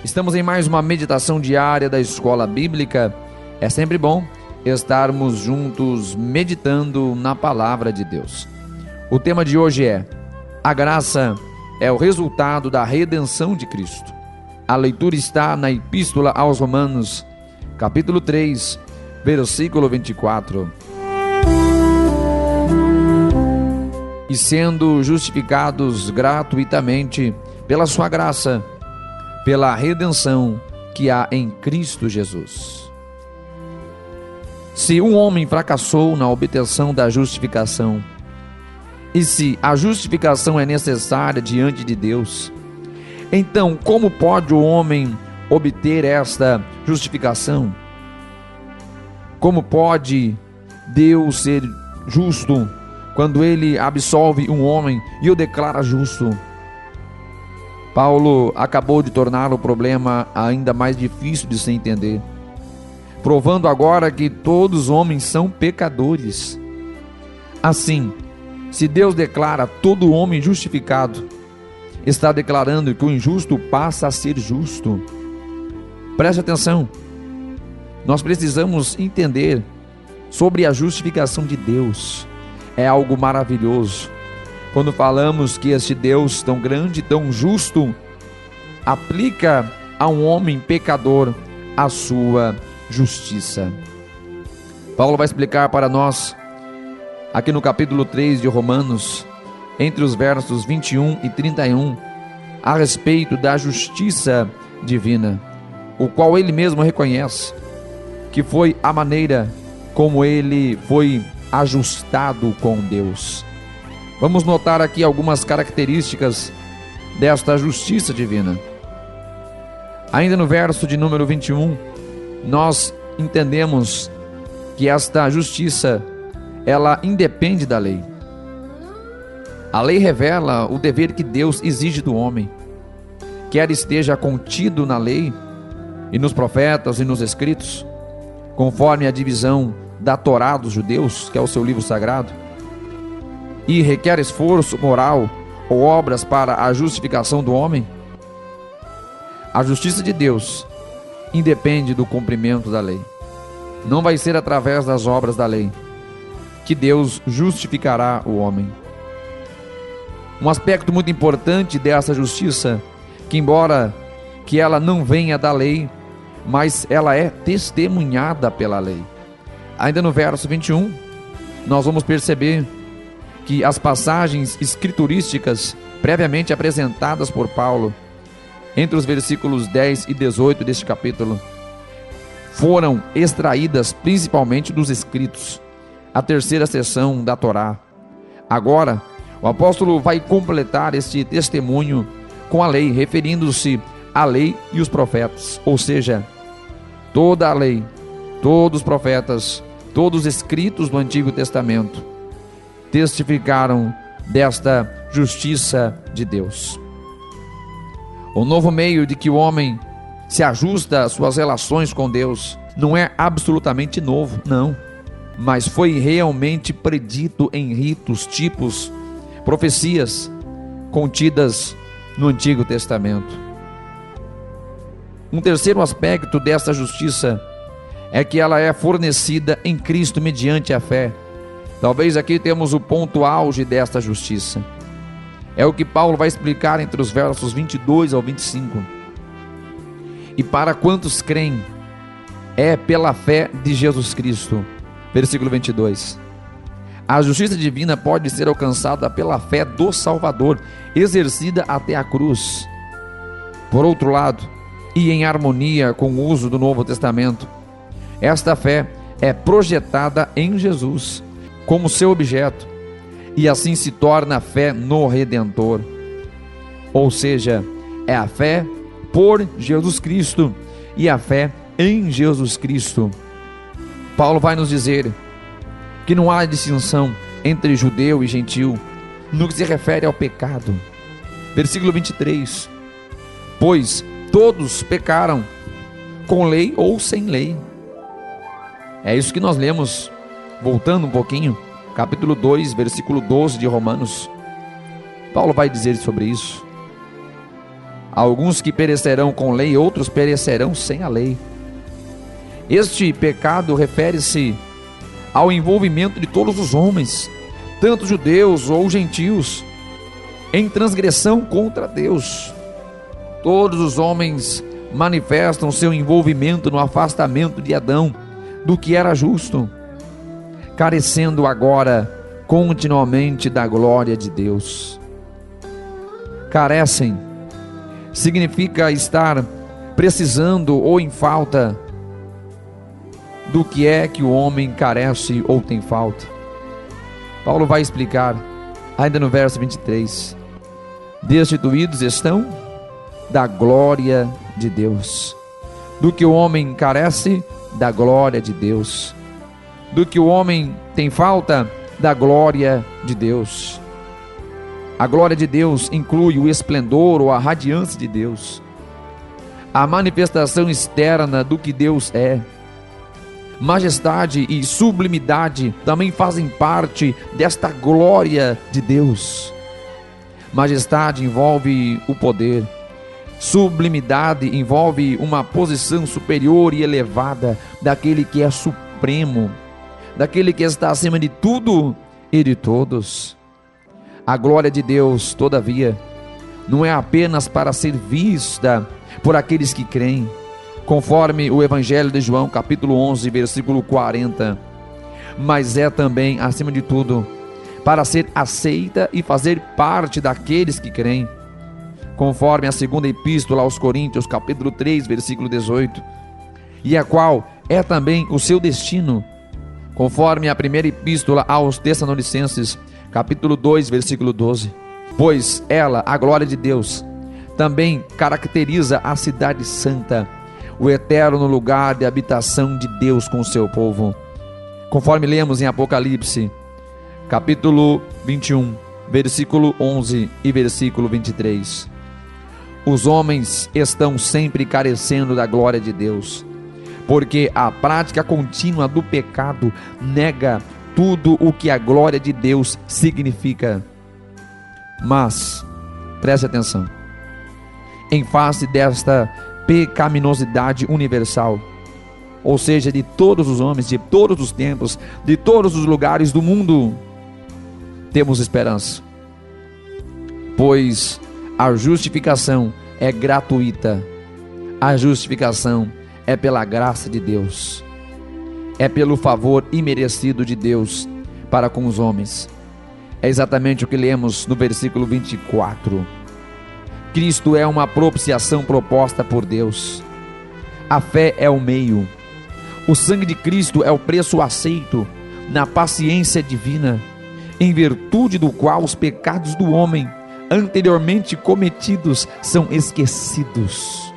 Estamos em mais uma meditação diária da Escola Bíblica. É sempre bom estarmos juntos meditando na Palavra de Deus. O tema de hoje é: a graça é o resultado da redenção de Cristo. A leitura está na Epístola aos Romanos, capítulo 3, versículo 24. E sendo justificados gratuitamente pela sua graça, pela redenção que há em Cristo Jesus. Se um homem fracassou na obtenção da justificação, e se a justificação é necessária diante de Deus, então como pode o homem obter esta justificação? Como pode Deus ser justo quando ele absolve um homem e o declara justo? Paulo acabou de tornar o problema ainda mais difícil de se entender, provando agora que todos os homens são pecadores. Assim, se Deus declara todo homem justificado, está declarando que o injusto passa a ser justo. Preste atenção, nós precisamos entender sobre a justificação de Deus. É algo maravilhoso quando falamos que este Deus tão grande, tão justo, aplica a um homem pecador a sua justiça. Paulo vai explicar para nós, aqui no capítulo 3 de Romanos, entre os versos 21 e 31, a respeito da justiça divina, o qual ele mesmo reconhece que foi a maneira como ele foi ajustado com Deus. Vamos notar aqui algumas características desta justiça divina. Ainda no verso de número 21, nós entendemos que esta justiça, ela independe da lei. A lei revela o dever que Deus exige do homem, quer esteja contido na lei e nos profetas e nos escritos, conforme a divisão da Torá dos judeus, que é o seu livro sagrado, e requer esforço moral ou obras para a justificação do homem. A justiça de Deus independe do cumprimento da lei. Não vai ser através das obras da lei que Deus justificará o homem. Um aspecto muito importante dessa justiça, que embora que ela não venha da lei, mas ela é testemunhada pela lei. Ainda no verso 21, nós vamos perceber que as passagens escriturísticas previamente apresentadas por Paulo, entre os versículos 10 e 18 deste capítulo, foram extraídas principalmente dos escritos, a terceira seção da Torá. Agora, o apóstolo vai completar este testemunho com a lei, referindo-se à lei e os profetas, ou seja, toda a lei, todos os profetas, todos os escritos do Antigo Testamento testificaram desta justiça de Deus. O novo meio de que o homem se ajusta às suas relações com Deus não é absolutamente novo, não, mas foi realmente predito em ritos, tipos, profecias contidas no Antigo Testamento. Um terceiro aspecto dessa justiça é que ela é fornecida em Cristo mediante a fé. Talvez aqui temos o ponto auge desta justiça. É o que Paulo vai explicar entre os versos 22 ao 25. E para quantos creem, é pela fé de Jesus Cristo. Versículo 22. A justiça divina pode ser alcançada pela fé do Salvador, exercida até a cruz. Por outro lado, e em harmonia com o uso do Novo Testamento, esta fé é projetada em Jesus como seu objeto, e assim se torna a fé no Redentor. Ou seja, é a fé por Jesus Cristo e a fé em Jesus Cristo. Paulo vai nos dizer que não há distinção entre judeu e gentil no que se refere ao pecado. Versículo 23: pois todos pecaram, com lei ou sem lei. É isso que nós lemos, voltando um pouquinho, capítulo 2, versículo 12 de Romanos. Paulo vai dizer sobre isso. Alguns que perecerão com lei, outros perecerão sem a lei. Este pecado refere-se ao envolvimento de todos os homens, tanto judeus ou gentios, em transgressão contra Deus. Todos os homens manifestam seu envolvimento no afastamento de Adão do que era justo, carecendo agora continuamente da glória de Deus. Carecem significa estar precisando ou em falta. Do que é que o homem carece ou tem falta? Paulo vai explicar ainda no verso 23. Destituídos estão da glória de Deus. Do que o homem carece, da glória de Deus. Do que o homem tem falta, da glória de Deus. A glória de Deus inclui o esplendor ou a radiância de Deus, a manifestação externa do que Deus é. Majestade e sublimidade também fazem parte desta glória de Deus. Majestade envolve o poder, sublimidade envolve uma posição superior e elevada daquele que é supremo, daquele que está acima de tudo e de todos. A glória de Deus, todavia, não é apenas para ser vista por aqueles que creem, conforme o Evangelho de João, capítulo 11, versículo 40, mas é também, acima de tudo, para ser aceita e fazer parte daqueles que creem, conforme a segunda epístola aos Coríntios, capítulo 3, versículo 18, e a qual é também o seu destino, conforme a primeira epístola aos Tessalonicenses, capítulo 2, versículo 12. Pois ela, a glória de Deus, também caracteriza a cidade santa, o eterno lugar de habitação de Deus com o seu povo, conforme lemos em Apocalipse, capítulo 21, versículo 11 e versículo 23. Os homens estão sempre carecendo da glória de Deus, porque a prática contínua do pecado nega tudo o que a glória de Deus significa. Mas, preste atenção, em face desta pecaminosidade universal, ou seja, de todos os homens, de todos os tempos, de todos os lugares do mundo, temos esperança, pois a justificação é gratuita, a justificação é pela graça de Deus, é pelo favor imerecido de Deus para com os homens. É exatamente o que lemos no versículo 24. Cristo é uma propiciação proposta por Deus. A fé é o meio. O sangue de Cristo é o preço aceito na paciência divina, em virtude do qual os pecados do homem anteriormente cometidos são esquecidos.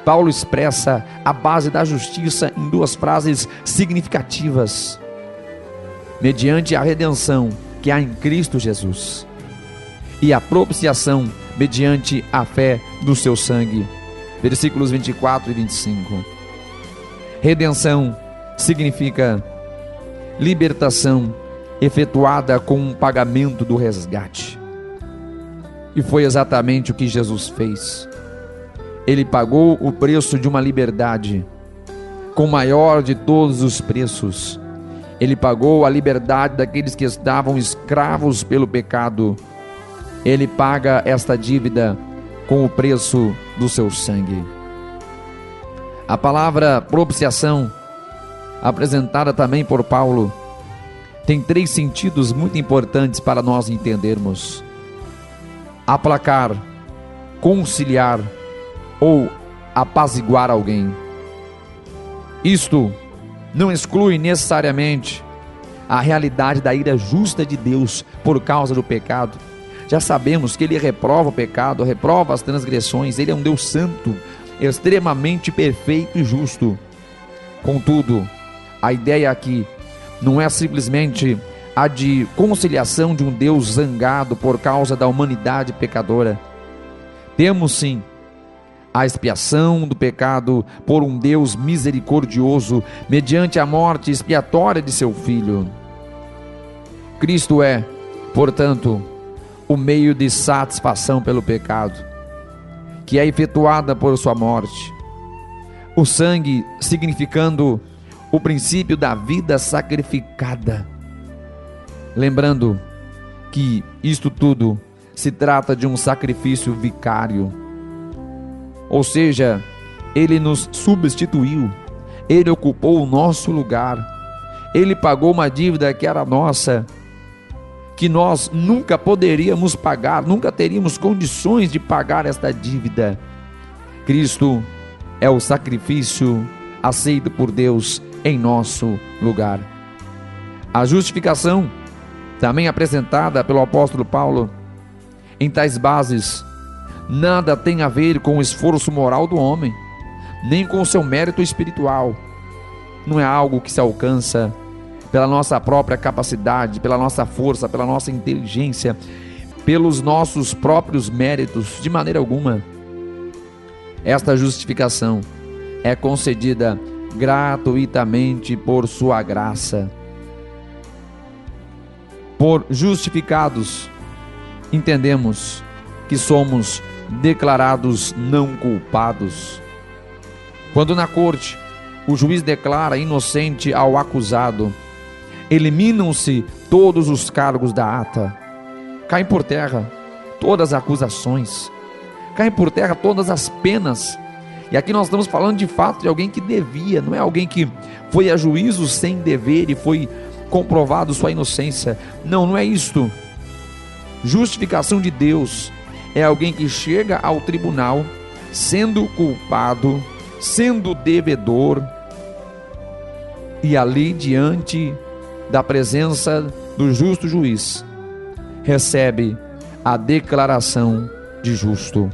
Paulo expressa a base da justiça em duas frases significativas: mediante a redenção que há em Cristo Jesus, e a propiciação mediante a fé do seu sangue. Versículos 24 e 25. Redenção significa libertação efetuada com um pagamento do resgate. E foi exatamente o que Jesus fez. Ele pagou o preço de uma liberdade, com o maior de todos os preços. Ele pagou a liberdade daqueles que estavam escravos pelo pecado. Ele paga esta dívida com o preço do seu sangue. A palavra propiciação, apresentada também por Paulo, tem três sentidos muito importantes para nós entendermos: aplacar, conciliar ou apaziguar alguém. Isto não exclui necessariamente a realidade da ira justa de Deus por causa do pecado. Já sabemos que Ele reprova o pecado, reprova as transgressões. Ele é um Deus santo, extremamente perfeito e justo. Contudo, a ideia aqui não é simplesmente a de conciliação de um Deus zangado por causa da humanidade pecadora. Temos sim a expiação do pecado por um Deus misericordioso mediante a morte expiatória de seu Filho. Cristo é, portanto, o meio de satisfação pelo pecado, que é efetuada por sua morte. O sangue significando o princípio da vida sacrificada. Lembrando que isto tudo se trata de um sacrifício vicário. Ou seja, ele nos substituiu, ele ocupou o nosso lugar, ele pagou uma dívida que era nossa, que nós nunca poderíamos pagar, nunca teríamos condições de pagar esta dívida. Cristo é o sacrifício aceito por Deus em nosso lugar. A justificação, também apresentada pelo apóstolo Paulo, em tais bases, nada tem a ver com o esforço moral do homem, nem com o seu mérito espiritual. Não é algo que se alcança pela nossa própria capacidade, pela nossa força, pela nossa inteligência, pelos nossos próprios méritos, de maneira alguma. Esta justificação é concedida gratuitamente por sua graça. Por justificados, entendemos que somos declarados não culpados. Quando na corte o juiz declara inocente ao acusado, eliminam-se todos os cargos da ata, caem por terra todas as acusações, caem por terra todas as penas. E aqui nós estamos falando de fato de alguém que devia, não é alguém que foi a juízo sem dever e foi comprovado sua inocência. Não, não é isto. Justificação de Deus é alguém que chega ao tribunal sendo culpado, sendo devedor, e ali diante da presença do justo juiz recebe a declaração de justo,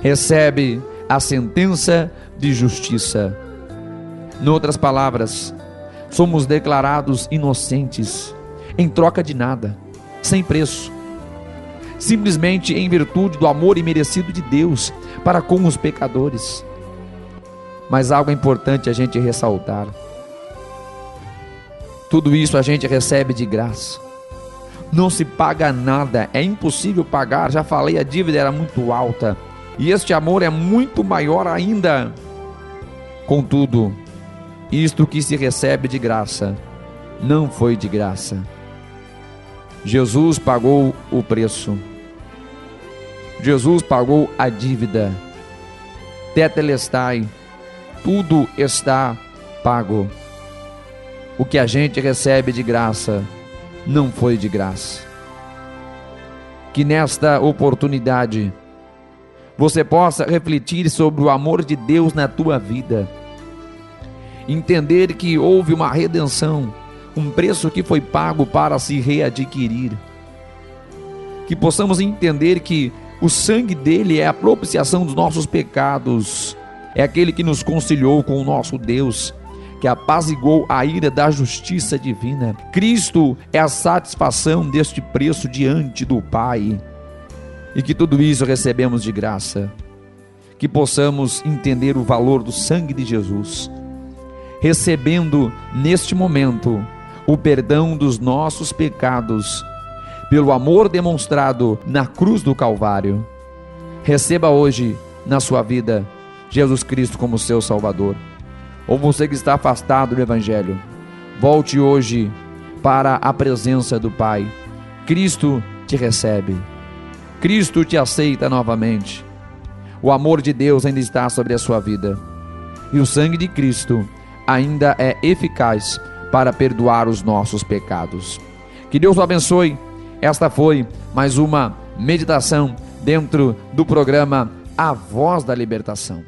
recebe a sentença de justiça. Em outras palavras, somos declarados inocentes em troca de nada, sem preço, simplesmente em virtude do amor imerecido de Deus para com os pecadores. Mas algo é importante a gente ressaltar: tudo isso a gente recebe de graça, não se paga nada, é impossível pagar. Já falei, a dívida era muito alta e este amor é muito maior ainda. Contudo, isto que se recebe de graça não foi de graça. Jesus pagou o preço, Jesus pagou a dívida. Tetelestai, tudo está pago. O que a gente recebe de graça não foi de graça. Que nesta oportunidade você possa refletir sobre o amor de Deus na tua vida, entender que houve uma redenção, um preço que foi pago para se readquirir, que possamos entender que o sangue dele é a propiciação dos nossos pecados, é aquele que nos conciliou com o nosso Deus, que apaziguou a ira da justiça divina. Cristo é a satisfação deste preço diante do Pai, e que tudo isso recebemos de graça. Que possamos entender o valor do sangue de Jesus, recebendo neste momento o perdão dos nossos pecados, pelo amor demonstrado na cruz do Calvário. Receba hoje na sua vida Jesus Cristo como seu Salvador. Ou você que está afastado do Evangelho, volte hoje para a presença do Pai. Cristo te recebe, Cristo te aceita novamente. O amor de Deus ainda está sobre a sua vida, e o sangue de Cristo ainda é eficaz para perdoar os nossos pecados. Que Deus o abençoe. Esta foi mais uma meditação dentro do programa A Voz da Libertação.